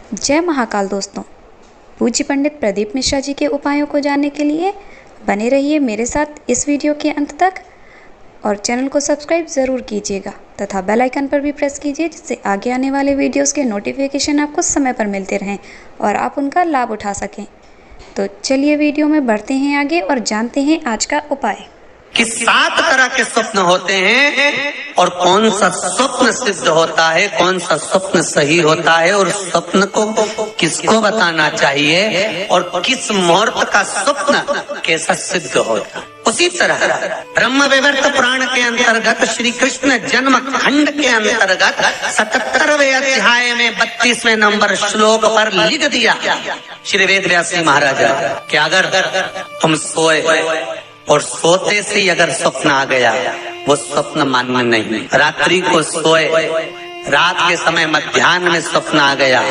जय महाकाल दोस्तों। पूज्य पंडित प्रदीप मिश्रा जी के उपायों को जानने के लिए बने रहिए मेरे साथ इस वीडियो के अंत तक और चैनल को सब्सक्राइब ज़रूर कीजिएगा तथा बेल आइकन पर भी प्रेस कीजिए, जिससे आगे आने वाले वीडियोस के नोटिफिकेशन आपको समय पर मिलते रहें और आप उनका लाभ उठा सकें। तो चलिए वीडियो में बढ़ते हैं आगे और जानते हैं आज का उपाय। कि 7 तरह के स्वप्न होते हैं और कौन सा स्वप्न सिद्ध होता है, कौन सा स्वप्न सही होता है और स्वप्न को किसको बताना चाहिए और किस मुहूर्त का स्वप्न कैसा सिद्ध होता है। उसी तरह ब्रह्म वैवर्त पुराण के अंतर्गत श्री कृष्ण जन्म खंड के अंतर्गत 77वें अध्याय में 32वें नंबर श्लोक पर लिख दिया श्री वेद व्यास महाराज कि अगर तुम सोए और सोते से ही अगर स्वप्न आ गया वो स्वप्न मान्य नहीं। रात्रि को सोए, रात के समय मध्याह्न में स्वप्न आ गया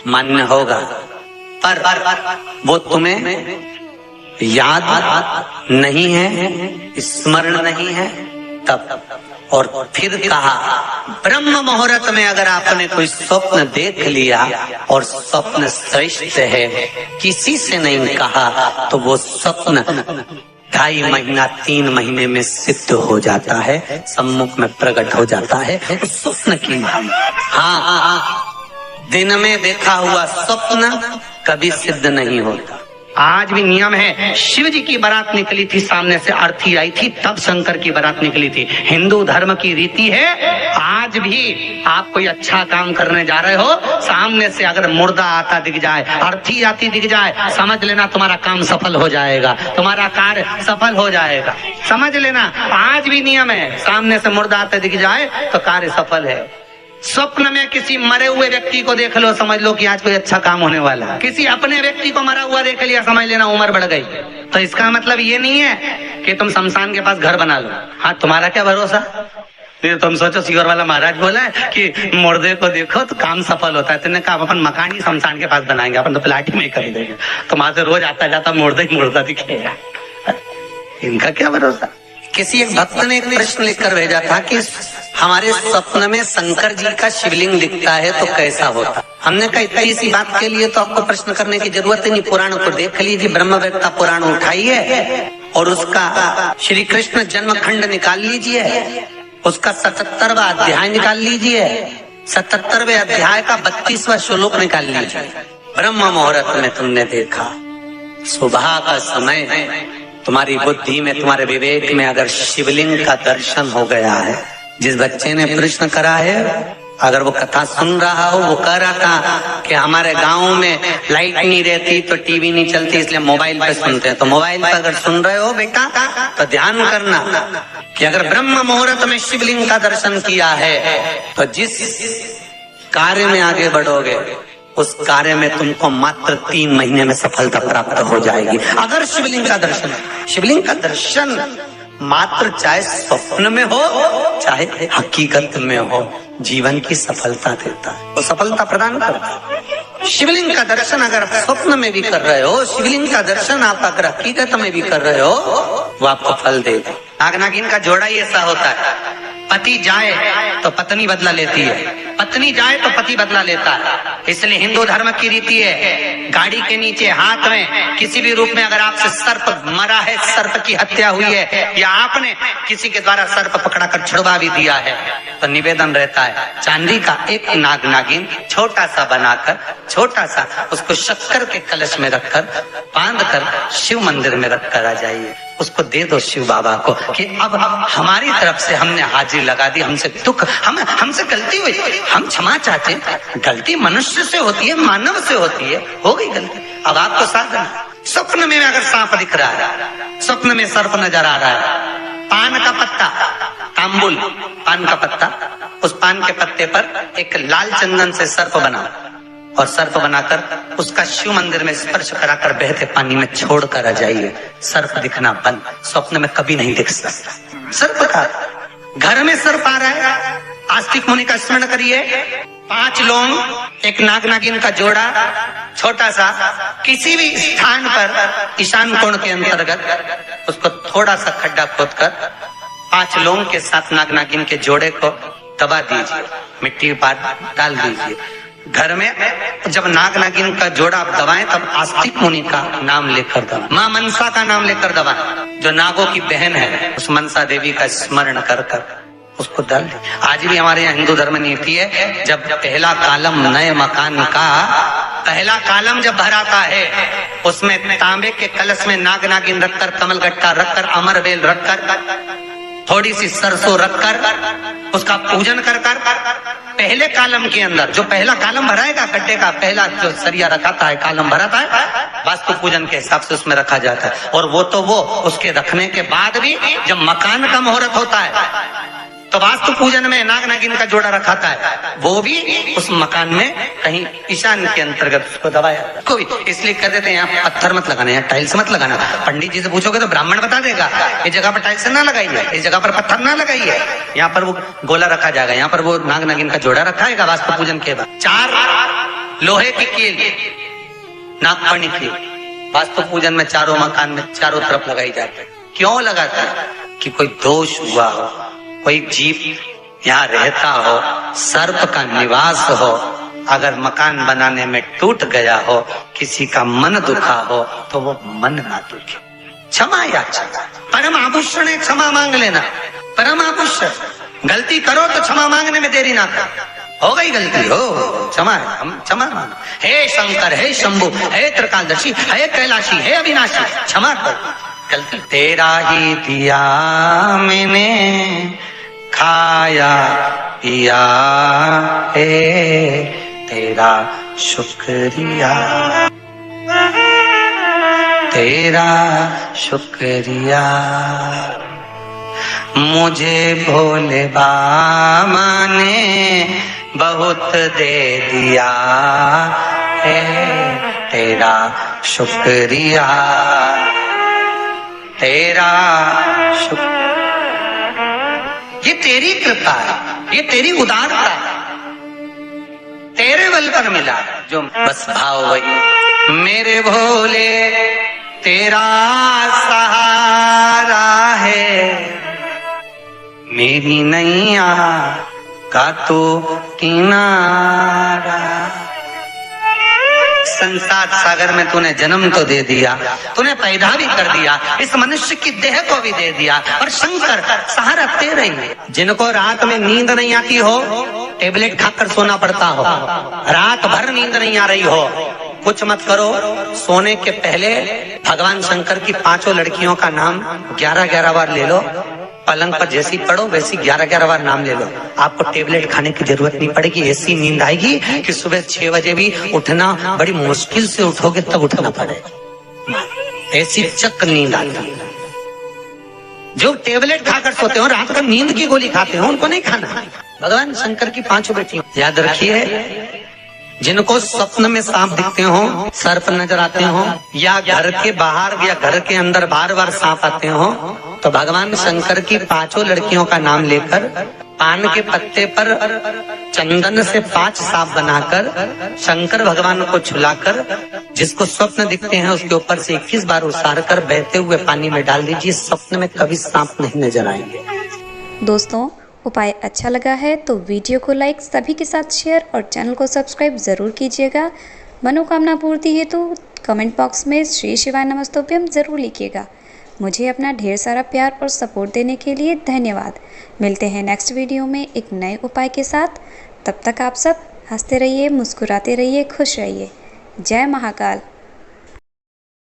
मान्य होगा, पर वो तुम्हें याद नहीं है, स्मरण नहीं है तब। और फिर कहा ब्रह्म मुहूर्त में अगर आपने कोई स्वप्न देख लिया और स्वप्न श्रेष्ठ है, किसी से नहीं कहा, तो वो स्वप्न 2.5 महीना 3 महीने में सिद्ध हो जाता है, सम्मुख में प्रकट हो जाता है स्वप्न की। हाँ, दिन में देखा हुआ स्वप्न कभी सिद्ध नहीं होता। आज भी नियम है, शिव जी की बारात निकली थी, सामने से अर्थी आई थी, तब शंकर की बारात निकली थी। हिंदू धर्म की रीति है, आज भी आप कोई अच्छा काम करने जा रहे हो, सामने से अगर मुर्दा आता दिख जाए, अर्थी आती दिख जाए, समझ लेना तुम्हारा काम सफल हो जाएगा, तुम्हारा कार्य सफल हो जाएगा। समझ लेना, आज भी नियम है, सामने से मुर्दा आता दिख जाए तो कार्य सफल है। स्वप्न में किसी मरे हुए व्यक्ति को देख लो, समझ लो कि आज कोई अच्छा काम होने वाला है। किसी अपने व्यक्ति को मरा हुआ देख लिया, समझ लेना उम्र बढ़ गई। तो इसका मतलब ये नहीं है कि तुम शमशान के पास घर बना लो। हाँ, तुम्हारा क्या भरोसा, तुम सोचो सीवर वाला महाराज बोला है कि मुर्दे को देखो तो काम सफल होता है, तुमने कहा अपन मकान ही शमशान के पास बनाएंगे, अपन तो प्लाट ही में कर देंगे, तो वहां से रोज आता जाता मुर्दा ही मुर्दा दिखेगा। इनका क्या भरोसा। किसी एक भक्त ने एक प्रश्न लिखकर भेजा था कि हमारे स्वप्न में शंकर जी का शिवलिंग दिखता है तो कैसा होता। हमने कहा इतनी सी बात के लिए तो आपको प्रश्न करने की जरूरत ही नहीं, पुराण को देख लीजिए। ब्रह्मवेद का पुराण उठाइए और उसका श्री कृष्ण जन्म खंड निकाल लीजिए, उसका 77वां अध्याय निकाल लीजिए, 77वें अध्याय का 32वां श्लोक निकाल लीजिए। ब्रह्म मुहूर्त में तुमने देखा, सुबह का समय है, तुम्हारी बुद्धि में, तुम्हारे विवेक में अगर शिवलिंग का दर्शन हो गया है। जिस बच्चे ने प्रश्न करा है, अगर वो कथा सुन रहा हो, वो कह रहा था कि हमारे गांव में लाइट नहीं रहती तो टीवी नहीं चलती, इसलिए मोबाइल पे सुनते हैं। तो मोबाइल पे अगर सुन रहे हो बेटा तो ध्यान करना कि अगर ब्रह्म मुहूर्त में शिवलिंग का दर्शन किया है तो जिस कार्य में आगे बढ़ोगे उस कार्य में तुमको मात्र 3 महीने में सफलता प्राप्त हो जाएगी। अगर शिवलिंग का दर्शन मात्र चाहे स्वप्न में हो चाहे हकीकत में हो, जीवन की सफलता देता है, वो सफलता प्रदान करता है। शिवलिंग का दर्शन अगर स्वप्न में भी कर रहे हो, शिवलिंग का दर्शन आप अगर हकीकत में भी कर रहे हो, वो आपको फल देगा। नाग नागिन का जोड़ा ही ऐसा होता है, पति जाए तो पत्नी बदला लेती है, पत्नी जाए तो पति बदला लेता है। इसलिए हिंदू धर्म की रीति है, गाड़ी के नीचे हाथ में किसी भी रूप में अगर आपसे सर्प मरा है, सर्प की हत्या हुई है, या आपने किसी के द्वारा सर्प पकड़ा कर छुड़वा भी दिया है, तो निवेदन रहता है चांदी का एक नाग नागिन छोटा सा बनाकर, छोटा सा उसको शक्कर के कलश में रखकर बांध कर शिव मंदिर में रखकर आ जाइए, उसको दे दो शिव बाबा को कि अब हमारी तरफ से हमने हाजिरी लगा दी, हमसे दुख, हमसे गलती हुई, हम क्षमा चाहते। गलती मनुष्य से होती है, मानव से होती है, हो गई गलती, अब आपको साथ देना। स्वप्न में अगर सांप दिख रहा है, स्वप्न में सर्प नजर आ रहा है, पान का पत्ता, तांबुल पान का पत्ता, उस पान के पत्ते पर एक लाल चंदन से सर्प बना और सर्प बनाकर उसका शिव मंदिर में स्पर्श कराकर बहते पानी में छोड़कर आ जाइए। सर्प दिखना बंद, स्वप्न में कभी नहीं दिख सकता। सर्प का घर में सर्प आ रहा है, आस्तिक मुनि का स्मरण करिए, 5 लौंग, एक नाग नागिन का जोड़ा, छोटा सा, किसी भी स्थान पर ईशान कोण के अंतर्गत उसको थोड़ा सा खड्डा खोदकर 5 लौंग के साथ नाग नागिन के जोड़े को दबा दीजिए, मिट्टी के पास डाल दीजिए। घर में जब नाग नागिन का जोड़ा आप दबाएं तब आस्तिक मुनि का नाम लेकर दबाएं, माँ मनसा का नाम लेकर दबाएं, जो नागों की बहन है उस मनसा देवी का स्मरण कर कर उसको डाल दे। आज भी हमारे यहाँ हिंदू धर्म नीति है, जब पहला कॉलम नए मकान का पहला कॉलम जब भराता है उसमें तांबे के कलश में नाग नागिन रखकर, कमल गट्टा रखकर, अमरवेल रखकर, थोड़ी सी सरसों रखकर उसका पूजन कर कर पहले कॉलम के अंदर जो पहला कॉलम भराएगा, गड्ढे का पहला जो सरिया रखाता है, कॉलम भराता है, वास्तु पूजन के हिसाब से उसमें रखा जाता है। और वो तो वो उसके रखने के बाद भी जब मकान का मुहूर्त होता है तो वास्तु पूजन में नाग नागिन का जोड़ा रखाता है, वो भी उस मकान में कहीं ईशान के अंतर्गत उसको दबाया कोई, इसलिए कर देते हैं यहाँ पत्थर मत लगाना, यहाँ टाइल्स मत लगाना। पंडित जी से पूछोगे तो ब्राह्मण बता देगा इस जगह पर टाइल्स ना लगाइए, इस जगह पर पत्थर ना लगाइए, यहाँ पर वो गोला रखा जाएगा, यहाँ पर वो नाग नागिन का जोड़ा रखाएगा वास्तु पूजन के बाद। 4 लोहे की कील नागफणी की वास्तु पूजन में चारों मकान में चारों तरफ लगाई जाती है। क्यों लगाता है? कि कोई दोष हुआ हो, कोई जीव यहाँ रहता हो, सर्प का निवास हो, अगर मकान बनाने में टूट गया हो, किसी का मन दुखा हो तो वो मन ना दुखे। क्षमा याचना, परम आभूषण है, क्षमा मांग लेना, परम आभूषण। गलती करो तो क्षमा मांगने में देरी ना कर, हो गई गलती हो क्षमा है, हम क्षमा मांगो। हे शंकर, हे शंभु, हे त्रिकालदर्शी, हे कैलाशी, हे अविनाशी, क्षमा करो गलती। तेरा ही दिया मैंने खाया पिया है, तेरा शुक्रिया, तेरा शुक्रिया। मुझे भोले बाबा ने बहुत दे दिया है, तेरा शुक्रिया, तेरा शुक्रिया। ये तेरी कृपा है, ये तेरी उदारता है, तेरे बल पर मिला जो बस भाव वही। मेरे भोले तेरा सहारा है, मेरी नैया का तो किनारा। संसार सागर में तूने जन्म तो दे दिया, तूने पैदा भी कर दिया, इस मनुष्य की देह को भी दे दिया, और शंकर सहारा तेरा ही है। जिनको रात में नींद नहीं आती हो, टेबलेट खाकर सोना पड़ता हो, रात भर नींद नहीं आ रही हो, कुछ मत करो, सोने के पहले भगवान शंकर की 5 लड़कियों का नाम 11-11 बार ले लो, पलंग पर जैसी पढ़ो वैसी 11-11 बार नाम ले लो, आपको टेबलेट खाने की जरूरत नहीं पड़ेगी। ऐसी नींद आएगी कि सुबह 6 बजे भी उठना बड़ी मुश्किल से उठोगे तब उठना पड़ेगा, ऐसी चक नींद आती है। जो टेबलेट खाकर सोते हो, रात को नींद की गोली खाते हो, उनको नहीं खाना। भगवान शंकर की 5 बेटियां याद रखिए। जिनको स्वप्न में सांप दिखते हो, सर्प नजर आते हो, या घर के बाहर या घर के अंदर बार-बार सांप आते हो, तो भगवान शंकर की 5 लड़कियों का नाम लेकर पान के पत्ते पर चंदन से 5 सांप बनाकर शंकर भगवान को छुलाकर जिसको स्वप्न दिखते हैं उसके ऊपर से 21 बार उसार कर बहते हुए पानी में डाल दीजिए, स्वप्न में कभी सांप नहीं नजर आएंगे। दोस्तों, उपाय अच्छा लगा है तो वीडियो को लाइक, सभी के साथ शेयर और चैनल को सब्सक्राइब ज़रूर कीजिएगा। मनोकामना पूर्ति हेतु कमेंट बॉक्स में श्री शिवाय नमस्तोभ्यम ज़रूर लिखिएगा। मुझे अपना ढेर सारा प्यार और सपोर्ट देने के लिए धन्यवाद। मिलते हैं नेक्स्ट वीडियो में एक नए उपाय के साथ। तब तक आप सब हंसते रहिए, मुस्कुराते रहिए, खुश रहिए। जय महाकाल।